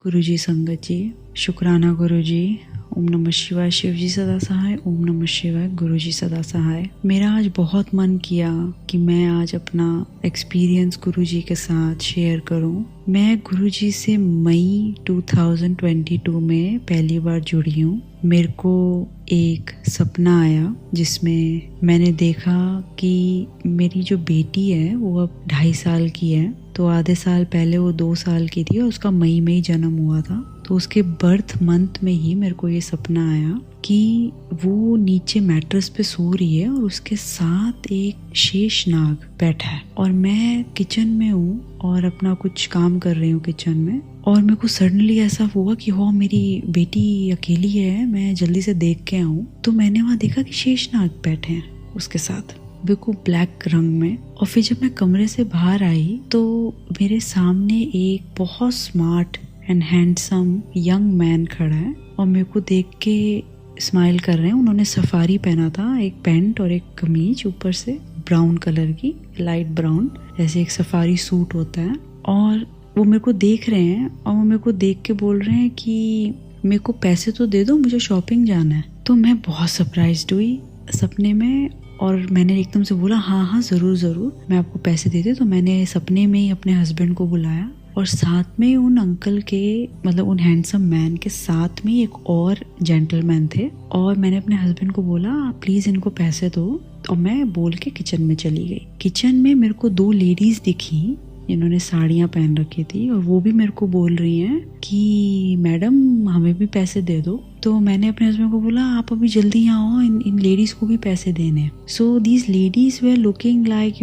गुरुजी संगत जी, शुक्राना गुरुजी। ओम नमः शिवाय। शिव जी सदा सहाय। ओम नमः शिवाय। गुरुजी सदा सहाय। मेरा आज बहुत मन किया कि मैं आज अपना एक्सपीरियंस गुरुजी के साथ शेयर करूं। मैं गुरुजी से मई 2022 में पहली बार जुड़ी हूँ। मेरे को एक सपना आया जिसमें मैंने देखा कि मेरी जो बेटी है वो अब 2.5 साल की है। तो आधे साल पहले वो 2 साल की थी और उसका मई में ही जन्म हुआ था। तो उसके बर्थ मंथ में ही मेरे को ये सपना आया कि वो नीचे मैट्रेस पे सो रही है और उसके साथ एक शेषनाग बैठा है और मैं किचन में हूँ और अपना कुछ काम कर रही हूँ किचन में। और मेरे को सडनली ऐसा हुआ कि हो मेरी बेटी अकेली है, मैं जल्दी से देख के आऊँ। तो मैंने वहाँ देखा कि शेषनाग बैठे हैं उसके साथ, बिल्कुल ब्लैक रंग में। और फिर जब मैं कमरे से बाहर आई तो मेरे सामने एक बहुत smart and handsome young man खड़ा है और मेरे को देख के स्माइल कर रहे हैं। उन्होंने सफारी पहना था, एक पैंट और एक कमीज ऊपर से ब्राउन कलर की, लाइट ब्राउन, जैसे एक सफारी सूट होता है। और वो मेरे को देख रहे हैं और वो मेरे को देख के बोल रहे हैं कि मेरे को पैसे तो दे दो, मुझे शॉपिंग जाना है। तो मैं बहुत सरप्राइज्ड हुई सपने में और मैंने एकदम से बोला हाँ हाँ ज़रूर ज़रूर मैं आपको पैसे दे दे। तो मैंने सपने में ही अपने हस्बैंड को बुलाया और साथ में उन अंकल के, मतलब उन हैंडसम मैन के साथ में एक और जेंटलमैन थे। और मैंने अपने हस्बैंड को बोला आप प्लीज़ इनको पैसे दो। और मैं बोल के किचन में चली गई। किचन में मेरे को 2 लेडीज दिखी जिन्होंने साड़ियाँ पहन रखी थी और वो भी मेरे को बोल रही हैं कि मैडम हमें भी पैसे दे दो। तो मैंने अपने हस्बैंड को बोला आप अभी जल्दी यहाँ आओ, इन लेडीज को भी पैसे देने। So these ladies we looking like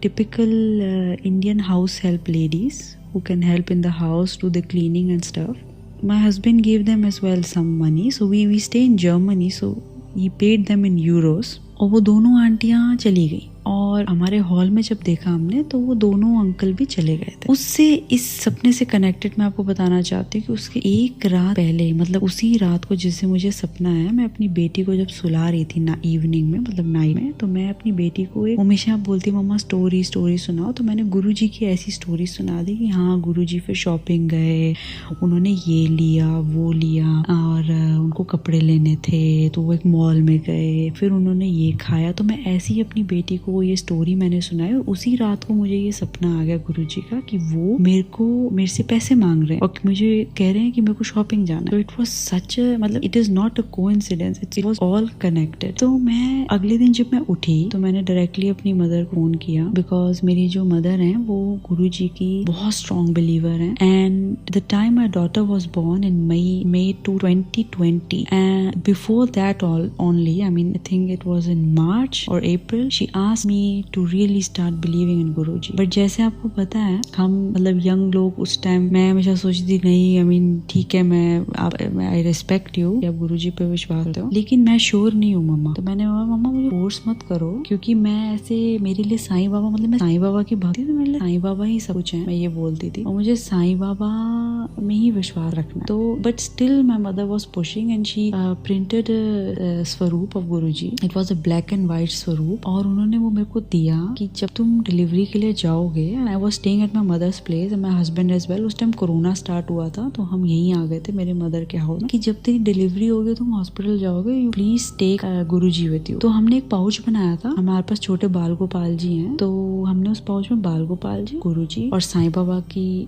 typical Indian house help ladies who can help in the house, do the cleaning and stuff. My husband gave them as well some money, so we stay in Germany, so he paid them in euros. और वो दोनों आंटियाँ चली गई और हमारे hall में जब देखा हमने तो वो दोनों अंकल भी चले गए थे। उससे इस सपने से कनेक्टेड मैं आपको बताना चाहती हूँ कि उसके एक रात पहले, मतलब उसी रात को जिससे मुझे सपना आया, मैं अपनी बेटी को जब सुला रही थी ना इवनिंग में, मतलब नाइट में, तो मैं अपनी बेटी को एक हमेशा बोलती मम्मा स्टोरी सुनाओ। तो मैंने गुरुजी की ऐसी स्टोरी सुना दी कि हाँ गुरुजी फिर शॉपिंग गए, उन्होंने ये लिया वो लिया और उनको कपड़े लेने थे तो वो एक मॉल में गए, फिर उन्होंने ये खाया। तो मैं ऐसी ही अपनी बेटी को ये स्टोरी मैंने सुनाई और उसी रात को मुझे ये सपना आ गया गुरुजी का कि वो मेरे से पैसे मांग रहे हैं और मुझे कह रहे हैं कि मेरे को शॉपिंग जाना है। इट वाज सच, मतलब it is not a coincidence, it was all connected. तो मैं अगले दिन जब मैं उठी तो मैंने डायरेक्टली अपनी मदर को फोन किया, बिकॉज मेरी जो मदर है वो गुरुजी की बहुत स्ट्रॉन्ग बिलीवर है। And the time my daughter was born in May 2020 and before that all only, I mean I think it was in March or April, she asked me to really start believing in Guruji. But जैसे आपको पता है हम मतलब young लोग उस time, मैं हमेशा सोचती थी नहीं, I mean ठीक है, मैं I respect you कि आप गुरुजी पे विश्वास करते हो, लेकिन मैं श्योर नहीं हूँ मम्मा। तो मैंने बोला मम्मा मुझे फोर्स मत करो, क्योंकि मैं ऐसे, मेरे लिए साईं बाबा, मतलब मैं साईं बाबा की भक्ति, तो मेरे लिए साईं बाबा ही सब कुछ है, मैं ये बोलती थी और मुझे साईं बाबा में ही विश्वास रखना। तो but still my mother was pushing and she printed swaroop of Guruji. It was a black and white swaroop और उन्होंने वो मेरे को दिया कि जब तुम डिलीवरी के लिए जाओगे, and I was staying at my mother's place and my husband as well. उस टाइम कोरोना स्टार्ट हुआ था तो हम यहीं आ गए थे मेरे मदर के हाउस में, कि जब तेरी डिलीवरी होगी तुम हॉस्पिटल जाओगे, you please take Guruji with you. तो हमने एक पाउच बनाया था, हमारे पास छोटे बाल गोपाल जी हैं, तो हमने उस पाउच में बाल गोपाल जी, गुरुजी और साईं बाबा की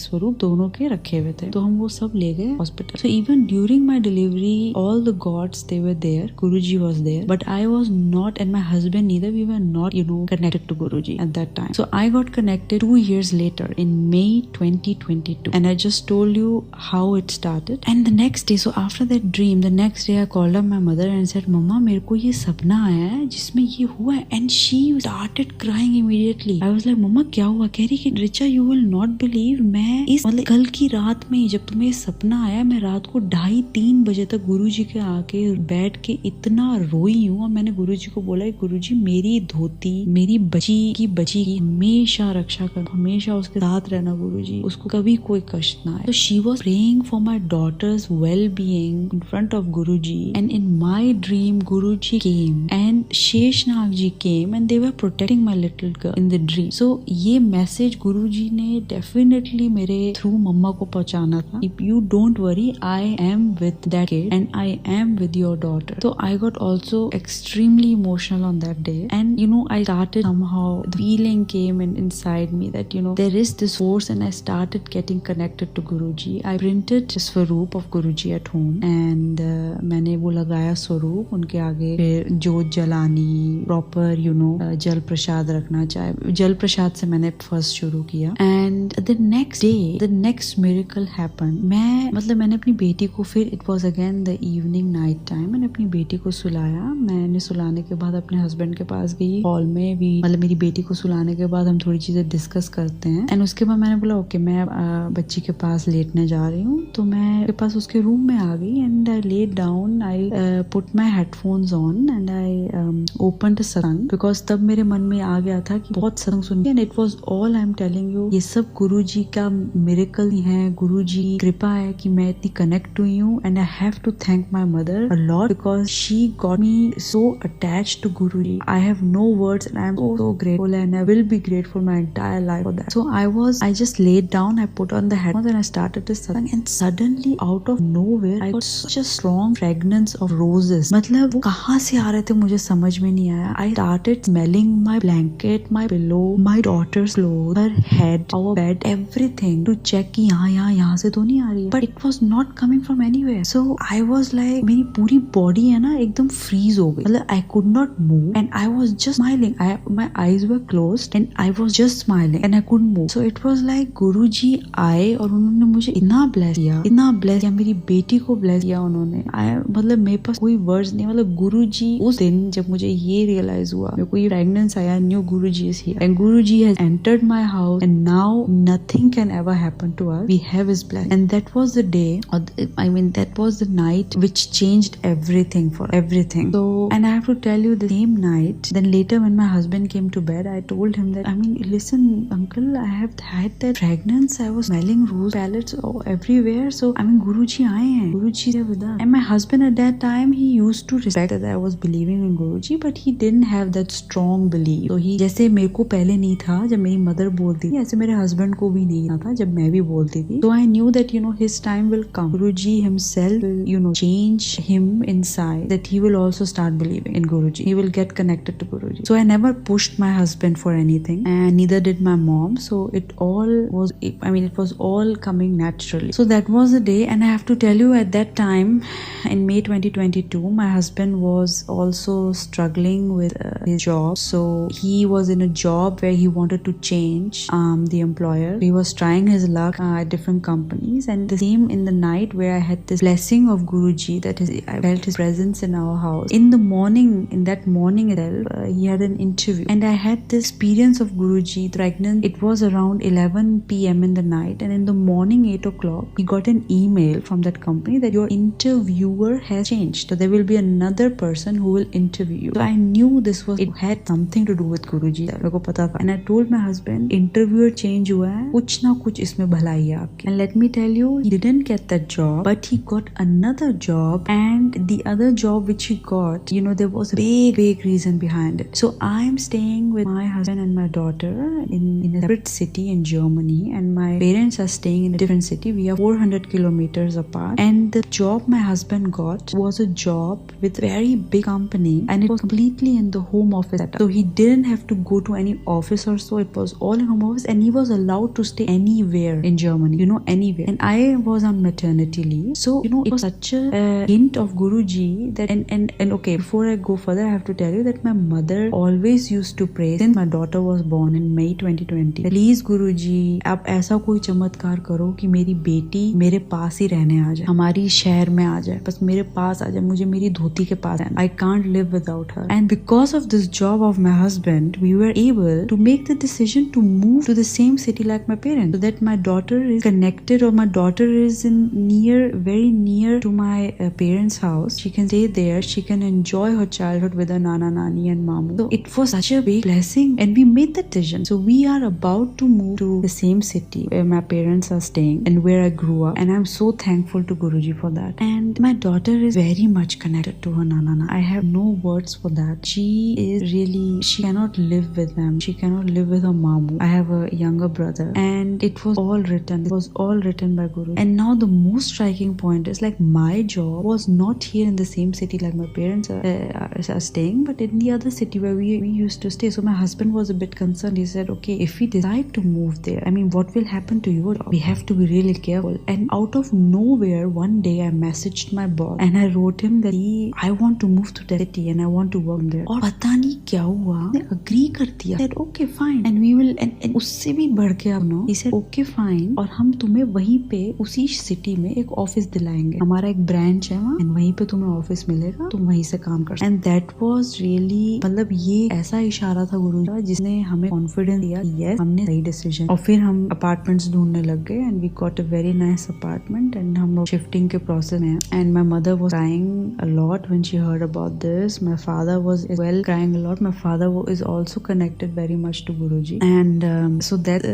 स्वरूप दोनों के रखे हुए थे। तो हम वो सब ले गए hospital. So even during my delivery all the gods they were there, Guruji was there, but I was not, and my husband neither, we were not connected to Guruji at that time. So I got connected 2 years later in May 2022, and I just told you how it started. And the next day, so after that dream, the next day I called up my mother and said mama मेरे को ये सपना आया है जिसमें ये हुआ है। And she started crying immediately. I was like मम्मा क्या हुआ? कह रही कि Richa you will not believe, मैं इस मतलब कल की रात में जब तुम्हें सपना आया, मैं रात को 2:30-3 बजे तक गुरुजी के आके बैठ के इतना रोई हूँ और मैंने गुरुजी को बोला गुरुजी मेरी धोती मेरी बची की हमेशा रक्षा कर, हमेशा उसके साथ रहना गुरुजी, उसको कभी कोई कष्ट ना आए। तो she was praying for my daughter's well being in front of Guruji, and in my dream Guruji came and Sheshnag ji came and they were protecting my little girl in the dream. So ये मैसेज गुरुजी ने डेफिनेटली मेरे through मम्मा को पहुंचाना था। If you don't worry, I am with that kid and I am with your daughter. So I got also extremely emotional on that day, and I started somehow, the feeling came inside me that there is this force, and I started getting connected to Guruji. I printed the Swaroop of Guruji at home, and मैंने वो लगाया स्वरूप उनके आगे, फिर जोत जलानी, proper जल प्रसाद रखना, चाहे जल प्रसाद से मैंने फर्स्ट शुरू किया। And the next day the next miracle happen. मैंने अपनी बेटी को, फिर it was again the evening night time, मैंने अपनी बेटी को सुलाया। मैंने सुलाने के बाद अपने हस्बैंड के पास गई, हॉल में भी, मेरी बेटी को सुलाने के बाद हम थोड़ी चीजें डिस्कस करते हैं। एंड उसके बाद मैंने बोला ओके, मैं बच्ची के पास लेटने जा रही हूँ। तो मैं के पास उसके रूम में आ गई, and I let down, I put my headphones on and I open the सत्संग, बिकॉज तब मेरे मन में आ गया था कि बहुत सत्संग सुन, and it was all, I am telling you, ये सब गुरु जी का मिरेकल है, गुरु जी की कृपा है कि मैं इतनी कनेक्ट हुई हूँ। And I have to thank my mother a lot, because she got me so attached to Guruji. I have no words, and I am so grateful, and I will be grateful my entire life for that. So I just laid down, I put on the headphones, and I started this satsang, and suddenly out of nowhere I got such a strong fragrance of roses. मतलब वो कहाँ से आ रहे थे मुझे समझ में नहीं आया। I started smelling my blanket, my pillow, my daughter's clothes, her head, our bed, everything, to check कि यहाँ से तो नहीं आ रही है, but it was not coming from anywhere. So I was like, मेरी पूरी बॉडी है ना एकदम फ्रीज हो गई, मतलब I could not move, and I was just smiling, my eyes were closed and I was just smiling and I could move. So it was like Guruji आए और उन्होंने मुझे इतना ब्लेस किया, मेरी बेटी को ब्लेस किया उन्होंने। मतलब मेरे पास कोई वर्ड्स नहीं, मतलब गुरुजी, उस दिन जब मुझे ये रियलाइज हुआ, मेरे को ये फ्रेगनेंस आया, knew Guruji is here and Guruji has entered my house and now nothing can ever happen to us, we have his blessing. And that was the day, that was the night which changed everything for everything. So, and I have to tell you, the same night, then later when my husband came to bed, I told him that, listen uncle, I have had that fragrance, I was smelling rose palettes everywhere. So Guruji aaye hain, Guruji are with us. And my husband at that time, he used to respect that I was believing in Guruji, but he didn't have that strong belief. So he, जैसे मेरे को पहले नहीं था जब मेरी mother बोलती थी, ऐसे मेरे हस्बैंड को भी नहीं था जब मैं भी बोलती थी। So I knew that his time will come, Guruji himself will change him inside, that he will also start believing in Guruji, he will get connected to Guruji. So I never pushed my husband for anything, and neither did my mom. So it all was, it was all coming naturally. So that was the day, and I have to tell you, at that time in May 2022, my husband was also struggling with his job. So he was in a job where he wanted to change the employer. He was trying his luck at different companies, and the same in the night where I had this blessing of Guruji, that I felt his presence in our house. In the morning, in that morning itself, he had an interview, and I had this experience of Guruji pregnant. It was around 11 p.m. in the night, and in the morning 8 o'clock, he got an email from that company that your interviewer has changed. So there will be another person who will interview you. So I knew it had something to do with Guruji. मेरे को पता था. And I told my husband, interviewer change हुआ है, कुछ ना कुछ इसमें भलाई है आपकी. And let me tell you, he didn't get that job, but he got another job, and the other job which he got, there was a big reason behind it. So I'm staying with my husband and my daughter in a separate city in Germany, and my parents are staying in a different city. We are 400 kilometers apart, and the job my husband got was a job with a very big company, and it was completely in the home office setup. So he didn't have to go to any office or so. It was all in home office, and he was allowed to stay anywhere in Germany, anywhere. And I was on maternity leave, so it was such a hint of Guruji that, and okay, before I go further, I have to tell you that my mother always used to pray since my daughter was born in May 2020. Please Guruji, आप ऐसा कोई चमत्कार करो कि मेरी बेटी मेरे पास ही रहने आ जाए, हमारी शहर में आ जाए, बस मेरे पास आ जाए, मुझे मेरी धोती के पास रहना. I can't live without her. And because of this job of my husband, we were able to make the decision to move to the same city like my parents, so that my daughter is connected, or my daughter is very near to my parents' house. She can stay there. She can enjoy her childhood with her nana, nani, and mama. mamu. So it was such a big blessing and we made the decision. So we are about to move to the same city where my parents are staying and where I grew up, and I'm so thankful to Guruji for that. And my daughter is very much connected to her Nana. I have no words for that. She cannot live with them. She cannot live with her mamu. I have a younger brother, and it was all written. It was all written by Guru. And now the most striking point is, like, my job was not here in the same city like my parents are staying, but in the other city where we used to stay. So my husband was a bit concerned. He said, okay, if we decide to move there, I mean, what will happen to your job? We have to be really careful. And out of nowhere, one day I messaged my boss and I wrote him that I want to move to that city and I want to work there. और पता नहीं क्या हुआ, ने agree कर दिया. Said okay fine and we will and उससे भी बढ़ के अब no, he said okay fine और हम तुम्हें वहीं पे उसी सिटी में एक ऑफिस दिलाएंगे. हमारा एक ब्रांच है वहाँ, and वहीं पे तुम्हें ऑफिस मिलेगा, तुम वहीं से काम कर. And that was really, मतलब ये ऐसा इशारा था गुरु का जिसने हमें कॉन्फिडेंस दिया. यस, हमने सही डिसीजन. और फिर हम अपार्टमेंट्स ढूंढने लग गए and we got a very nice apartment and हम लोग शिफ्टिंग के प्रोसेस में. And my mother was crying a lot when she heard about this. My father was as well crying a lot. My father is also connected very much to Guruji, and so that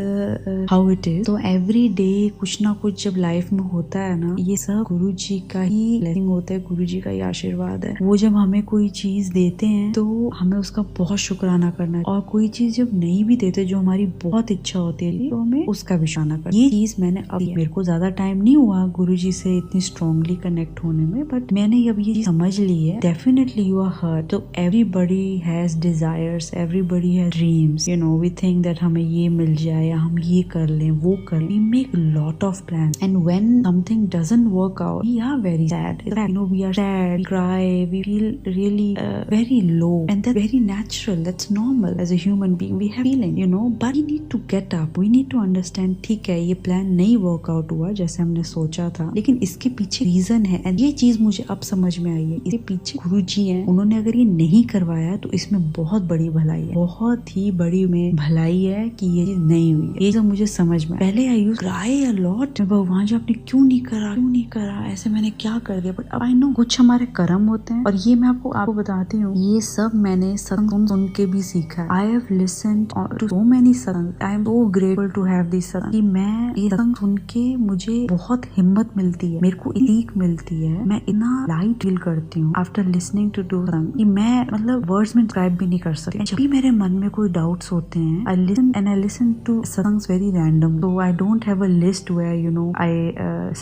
how it is. So every day कुछ ना कुछ जब life में होता है ना, ये सब गुरुजी का ही ब्लेसिंग होता है, गुरुजी का ही आशीर्वाद है. वो जब हमें कोई चीज देते हैं तो हमें उसका बहुत शुक्राना करना है, और कोई चीज जब नहीं भी देते जो हमारी बहुत इच्छा होती है तो हमें उसका भी शुक्राना करना. ये चीज मैंने अब, मेरे को ज्यादा टाइम नहीं हुआ गुरुजी से इतनी स्ट्रांगली कनेक्ट होने में, बट मैंने अब ये समझ ली है. Definitely you are hurt. तो everybody has desires, everybody has dreams. You know, we think that हमें ये मिल जाए या हम ये कर लें, वो कर लें. We make lot of plans and when something doesn't work out, we are very sad. You know, we are sad, we cry, we feel really very low, and that's very natural. That's normal. As a human being, we have feeling, you know, but we need to get up. We need to understand, ठीक है, ये plan नहीं work out हुआ जैसे हमने सोचा था, लेकिन इसके पीछे रीजन है. एंड ये चीज मुझे अब समझ में आई है. इसके पीछे गुरुजी हैं, उन्होंने अगर ये नहीं करवाया तो इसमें बहुत बड़ी भलाई है, बहुत ही बड़ी में भलाई है कि ये चीज नहीं हुई. ये सब मुझे समझ में. पहले I used to cry a lot, भगवान जी आपने क्यों नहीं करा, ऐसे मैंने क्या कर दिया. बट अब आई नो कुछ हमारे कर्म होते हैं, और ये मैं आपको बताती हूँ. ये सब मैंने सत्संग सुन के भी सीखा है. I have listened to so many satsang. I am so grateful to have this satsang कि मैं ये सत्संग सुन के मुझे बहुत हिम्मत मिलती है, मेरे को सीख मिलती है. मैं इतना लाइट फील करती हूँ आफ्टर लिसनिंग टू सत्संग कि मैं मतलब वर्ड्स में डिस्क्राइब भी नहीं कर सकती. जब भी मेरे मन में कोई डाउट्स होते हैं, I listen to satsangs very random. So I don't have a list where you know I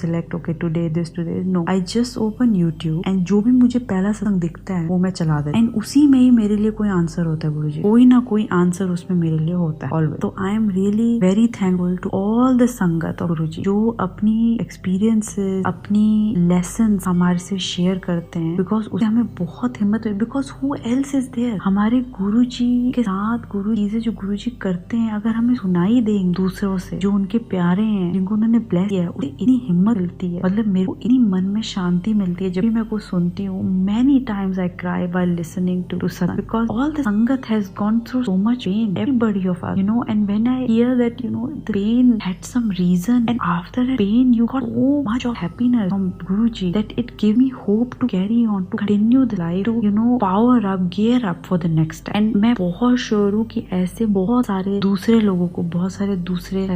select okay today this today. No, I just open YouTube and जो भी मुझे पहला सत्संग दिखता है वो मैं चला देती हूँ. एंड उसी में ही मेरे लिए कोई आंसर होता है गुरुजी, कोई ना कोई आंसर उसमें मेरे लिए होता है ऑलवेज. तो I am really very thankful to all the sangat of Guruji जो अपनी एक्सपीरियंसेस, अपनी लेसन हमारे से शेयर करते हैं, बिकॉज उससे हमें बहुत हिम्मत है. Because who else is there. हमारे गुरुजी के साथ गुरु चीजें जो गुरुजी करते हैं अगर हमें सुनाई देंगे दूसरों से, जो उनके प्यारे हैं, जिनको उन्होंने ब्लेस किया है, उसे इतनी हिम्मत मिलती है. मतलब मेरे को इतनी मन में शांति मिलती है जब भी मैं को सुनती हूँ. Many times I cry while listening to satsang, because all the sangat has gone through so much pain, everybody of us, you know. And when I hear that, you know, the pain had some reason, and after that pain you got so much of happiness from Guruji that it gave me hope to carry on, to continue the life, to, you know, power up, gear up for the next time. And मैं बहुत sure हूँ कि ऐसे बहुत सारे दूसरे लोगों को, बहुत सारे दूसरे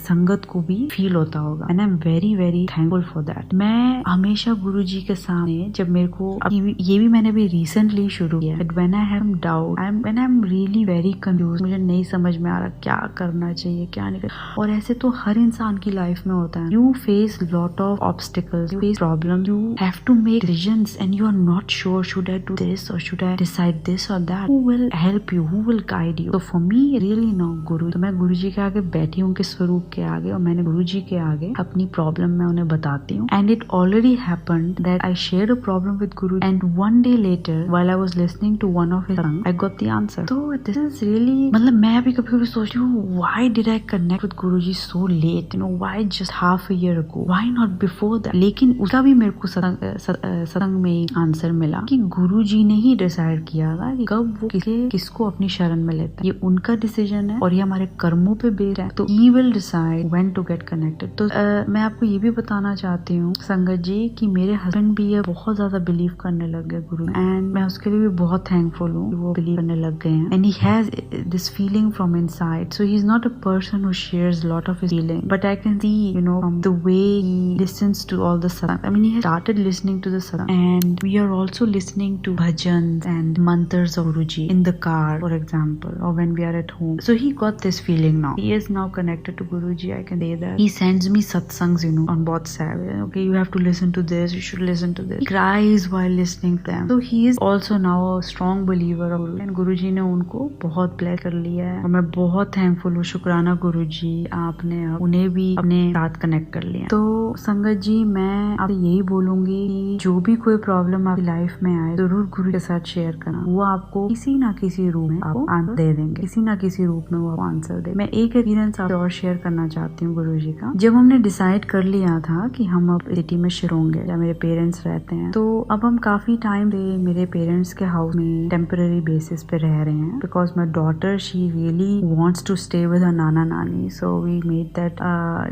संगत को भी फील होता होगा. And I'm very very thankful for that. मैं हमेशा गुरुजी के सामने, जब मेरे को ये भी मैंने भी रिसेंटली शुरू किया, when I have doubt, when I'm really very confused, मुझे नहीं समझ में आ रहा क्या करना चाहिए क्या नहीं करना. और ऐसे तो हर इंसान की लाइफ में होता है. You face lot of obstacles, you face problems, you have to make decisions and you are not sure, should I do this or should I decide this or that. Who will help you, who will guide you? So for me really no Guru. तो मैं गुरुजी के आगे बैठी हूँ, उनके स्वरूप के आगे, और मैंने गुरुजी के आगे अपनी प्रॉब्लम मैं उन्हें बताती हूँ. And it already happened that I shared a problem with Guru, and one day later while I was listening to one of his songs, I got the answer. So this is really, मतलब मैं भी कभी सोचती हूँ, why did I connect with Guruji so late? You know, why just half a year ago? Why not before that? लेकिन उसका भी मेरे को सत्संग में ही आंसर मिला कि गुरुजी ने ही डिसाइड किया था कि कब वो किसको अपनी शरण में लेता है. ये उनका डिसीजन है और ये हमारे कर्मों पे बेस्ड है. तो he will decide when to get connected. तो मैं आपको ये भी बताना चाहती हूँ संगत जी कि मेरे हस्बैंड भी ये बहुत ज्यादा बिलीव करने लग गए गुरु, एंड मैं उसके लिए भी बहुत बहुत थैंकफुल हूँ वो बिलीव करने लग गए हैं. And he has this feeling from inside. So he's not a person who shares a lot of his feeling, but I can see, from the way he listens to all the satsang. I mean, he has started listening to the satsang, and we are also listening to bhajans and mantras of Guruji in the car, for example, or when we are at home. So he got this feeling now. He is now connected to Guruji. I can say that. He sends me satsangs, on WhatsApp. Okay, you have to listen to this. You should listen to this. He cries while listening to them. So he is also now a strong believer of Guru, and Guruji ने उनको बहुत bless कर लिया है, और मैं बहुत thankful हूँ. शुक्राना गुरुजी, आपने उन्हें भी अपने साथ कनेक्ट कर लिया. तो संगत जी, मैं आपसे यही बोलूंगी कि जो भी कोई प्रॉब्लम आपकी लाइफ में आए, जरूर गुरु के साथ शेयर करना. वो आपको किसी ना किसी रूप में आपको आंसर दे देंगे, किसी ना किसी रूप में वो आपको आंसर दे. मैं एक एक्सपीरियंस आपसे और शेयर करना चाहती हूँ गुरुजी का. जब हमने डिसाइड कर लिया था कि हम अब सिटी में शिफ्ट होंगे, जहाँ मेरे पेरेंट्स रहते हैं, तो अब हम काफी टाइम से मेरे पेरेंट्स के हाउस में टेम्पररी बेसिस पे रह रहे हैं, because my daughter she really wants to stay with her nana nani, so we made that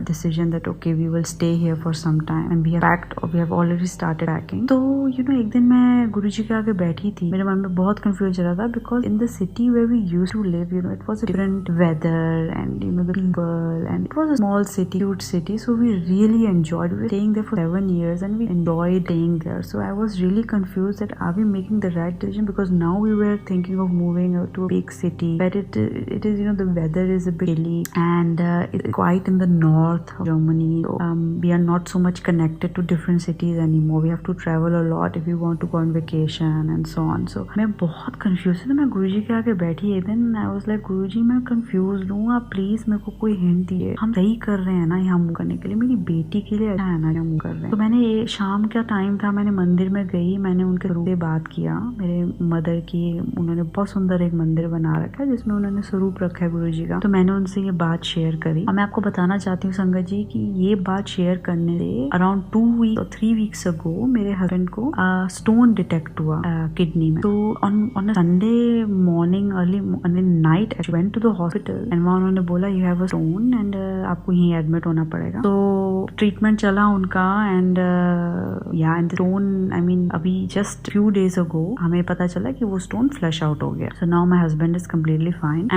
decision that okay, we will stay here for some time, and we have packed, or we have already started packing. तो एक दिन मैं गुरुजी के आगे बैठी थी, मेरे मन में बहुत कंफ्यूज चल रहा था, because in the city where we used to live, it was a different weather, and the people, and it was a small city, cute city, so we really enjoyed. We were staying there for 7 years, and we enjoyed staying there. So I was really confused that are we making the right decision, because now we were thinking of moving to a big city, but it is the weather is a bit chilly, and it's quite in the north of Germany. So, we are not so much connected to different cities anymore. We have to travel a lot if we want to go on vacation and so on. So मैं बहुत confused थी. मैं गुरुजी के आगे बैठी एक दिन, I was like, गुरुजी मैं confused हूँ, आप प्लीज मेरे को कोई हिंट दिए. हम सही कर रहे हैं ना यहाँ मूव करने के लिए, मेरी बेटी के लिए अच्छा है ना यहाँ मूव कर रहे हैं. तो मैंने शाम का टाइम था, मैंने मंदिर में गई, मैंने उनके से बात किया, मेरे मदर की. उन्होंने बहुत सुंदर एक मंदिर बना रखा है जिसमें उन्होंने स्वरूप रखा है गुरुजी का. तो मैंने उनसे ये बात शेयर करी, और मैं आपको बताना चाहती हूँ संगत जी कि ये बात शेयर करने से अराउंड 2 वीक और 3 वीक्स अगो मेरे हस्बैंड को स्टोन डिटेक्ट हुआ किडनी में. तो on Sunday morning early night I went to the hospital, and वहाँ उन्होंने बोला you have a stone, and आपको यहीं एडमिट होना पड़ेगा. तो ट्रीटमेंट चला उनका, and and stone, I mean अभी जस्ट फ्यू डेज अगो हमें पता चला कि वो स्टोन फ्लश आउट हो गया. So now my husband is completely fine.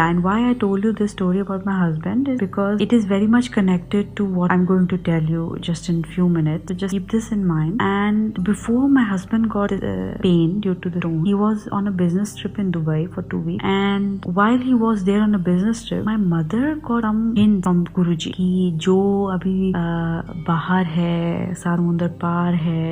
And why I told you this story about my husband is because it is very much connected to what I'm going to tell you just in few minutes. So just keep this in mind. And before my husband got pain due to the stone, he was on a business trip in Dubai for 2 weeks. And while he was there on a business trip, my mother got some hint from Guruji कि जो अभी बाहर है, समुंदर पार है,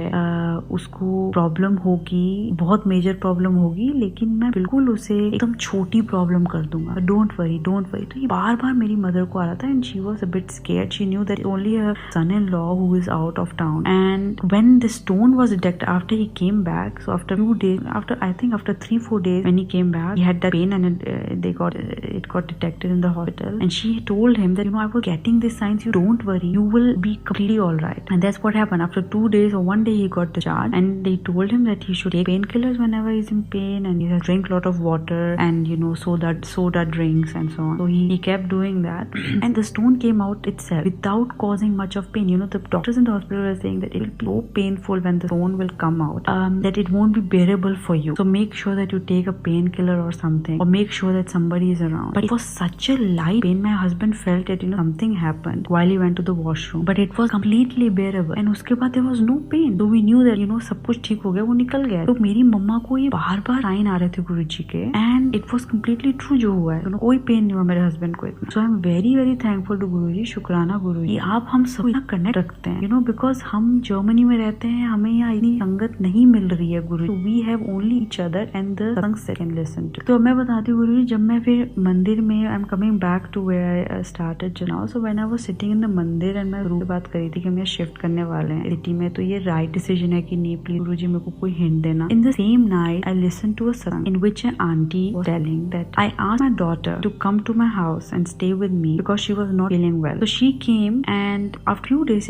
उसको problem होगी, बहुत मेजर प्रॉब्लम होगी, लेकिन मैं बिल्कुल उसे एकदम छोटी प्रॉब्लम कर दूंगा. Don't worry. तो ये बार बार मेरी मदर को आ रहा था, and she was a bit scared. She knew that only her son in law who is out of town. And when the stone was detected after he came back, so after few days, after 3-4 days when he came back, he had that pain, and it got detected in the hospital. And she told him that I was getting these signs, you don't worry, you will be completely all right. And that's what happened. After 2 days or 1 day he got discharged, and they told him that he should take painkillers whenever he's in pain, and he has drink a lot of water, and soda drinks and so on. So he kept doing that, and the stone came out itself without causing much of pain. The doctors in the hospital were saying that it will be so painful when the stone will come out, that it won't be bearable for you. So make sure that you take a painkiller or something, or make sure that somebody is around. But it was such a light pain. My husband felt that something happened while he went to the washroom, but it was completely bearable. And उसके बाद there was no pain. So we knew that सब कुछ ठीक हो गया, वो निकल गया. तो मेरी मम्मा को ये बार बार साइन आ रहे थे गुरुजी के, and it was completely true जो हुआ है. कोई पेन नहीं हुआ मेरे हस्बैंड को इतना. So I am very very thankful to Guruji. शुक्राना गुरुजी, आप हम सब इतना कनेक्ट रखते हैं, बिकॉज हम जर्मनी में रहते हैं, हमें यहाँ इतनी संगत नहीं मिल रही है Guruji. We have only each other and the satsang से कैन लिसन टू. तो मैं बताती हूँ गुरुजी, जब मैं फिर मंदिर में, I am coming back to where I started just now. So when I was sitting in the mandir, and मैं गुरु से बात करी थी कि हम यहाँ शिफ्ट करने वाले हैं सिटी में, तो ये राइट डिसीजन है कि नहीं, प्लीज गुरुजी मेरे को कोई हिंट देना. In the same night I listen to a satsang in which an auntie was telling that I asked my daughter to come to my house and stay with me because she was not feeling well. So she came, and after few days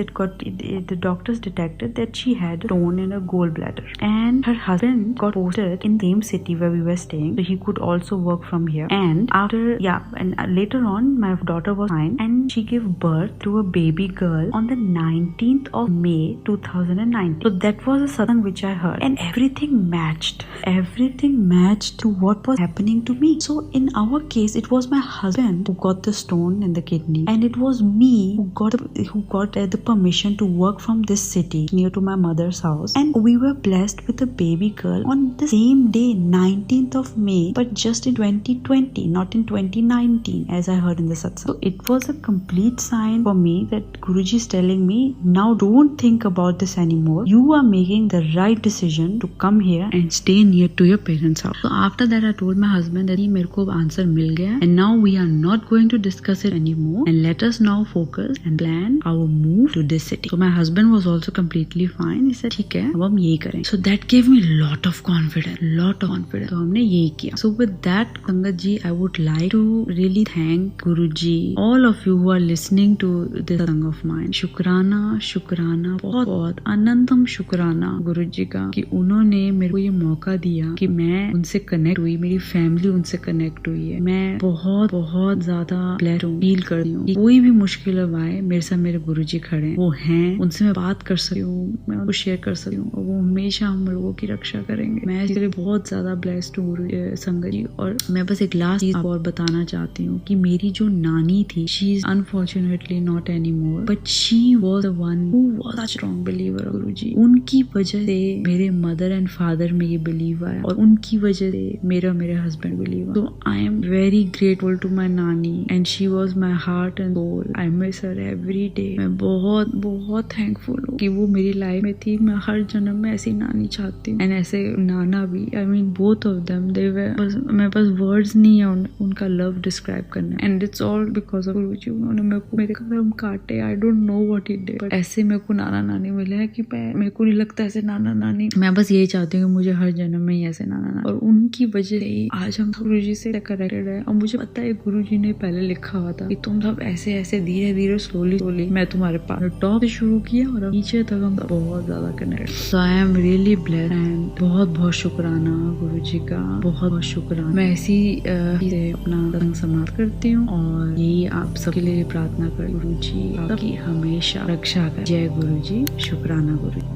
the doctors detected that she had a stone in her gallbladder, and her husband got posted in the same city where we were staying, so he could also work from here. And later on my daughter was fine, and she gave birth to a baby girl on the 19th of May 2019. So that was a satsang which I heard, and everything everything matched to what was happening to me. So in our case, it was my husband who got the stone in the kidney, and it was me who got the permission to work from this city near to my mother's house, and we were blessed with a baby girl on the same day, 19th of May, but just in 2020, not in 2019, as I heard in the satsang. So it was a complete sign for me that Guruji is telling me, now don't think about this anymore. You are making the right decision to come here and stay near to your parents' house. So after that, I told my husband that मेरे को answer मिल गया, and now we are not going to discuss it anymore, and let us now focus and plan our move to this city. So my husband was also completely fine. He said ठीक है, अब हम यही करें. So that gave me lot of confidence. तो हमने यही किया. So with that, संगत जी, I would like to really thank Guruji, all of you who are listening to this song of mine. शुक्राना, बहुत अनंतम शुक्राना गुरुजी का कि उन्होंने मेरे को ये मौका दिया कि मैं उनसे कनेक्ट हुई, मेरी फैमिली उनसे कनेक्ट हुई है. मैं बहुत ज्यादा ब्लेस्ड हूँ, फील कर रही हूँ. कोई भी मुश्किल आए, मेरे साथ मेरे गुरुजी खड़े हैं, वो हैं, उनसे मैं बात कर सकती हूँ, मैं उनको शेयर कर सकती हूँ, और वो हमेशा हम लोगों की रक्षा करेंगे. मैं इसके लिए बहुत ज्यादा ब्लेस्ड हूँ संगत जी. और मैं बस एक लास्ट चीज और बताना चाहती हूँ कि मेरी जो नानी थी, she is unfortunately not any more, but she was the one who was a strong believer of Guruji. उनकी वजह से मेरे मदर एंड फादर में ये बिलीव आया, और उनकी वजह से मेरे हस्बैंड बिलीव. तो I am very grateful to my nani, and she was my heart and soul. I miss her every day. मैं बहुत थैंकफुल हूँ कि वो मेरी लाइफ में थी. मैं हर जन्म में ऐसी नानी चाहती हूँ, एंड ऐसे नाना भी. I mean both of them, they were, मेरे पास वर्ड्स नहीं है उनका लव डिस्क्राइब करना. And it's all because of Guruji. उन्होंने मेरे कदम काटे. I don't know what he did, but ऐसे मेरे को नाना नानी मिले हैं कि मेरे को नहीं लगता ऐसे नाना नानी. मैं बस यही चाहती हूँ कि मुझे हर जन्म में ही ऐसे नाना नानी, और उनकी वजह से आज हम गुरुजी से कनेक्टेड है. और मुझे पता है गुरुजी ने पहले लिखा हुआ था कि तुम सब ऐसे धीरे स्लोली मैं तुम्हारे पास टॉप से शुरू किया, और नीचे तक हम बहुत ज्यादा connected. So I am really blessed, and बहुत शुक्राना गुरुजी का, बहुत शुक्राना. मैं ऐसी अपना सत्संग समाप्त करती हूँ, और यही आप सबके लिए प्रार्थना कर, गुरुजी आपकी हमेशा रक्षा कर. जय गुरुजी. शुक्राना गुरुजी.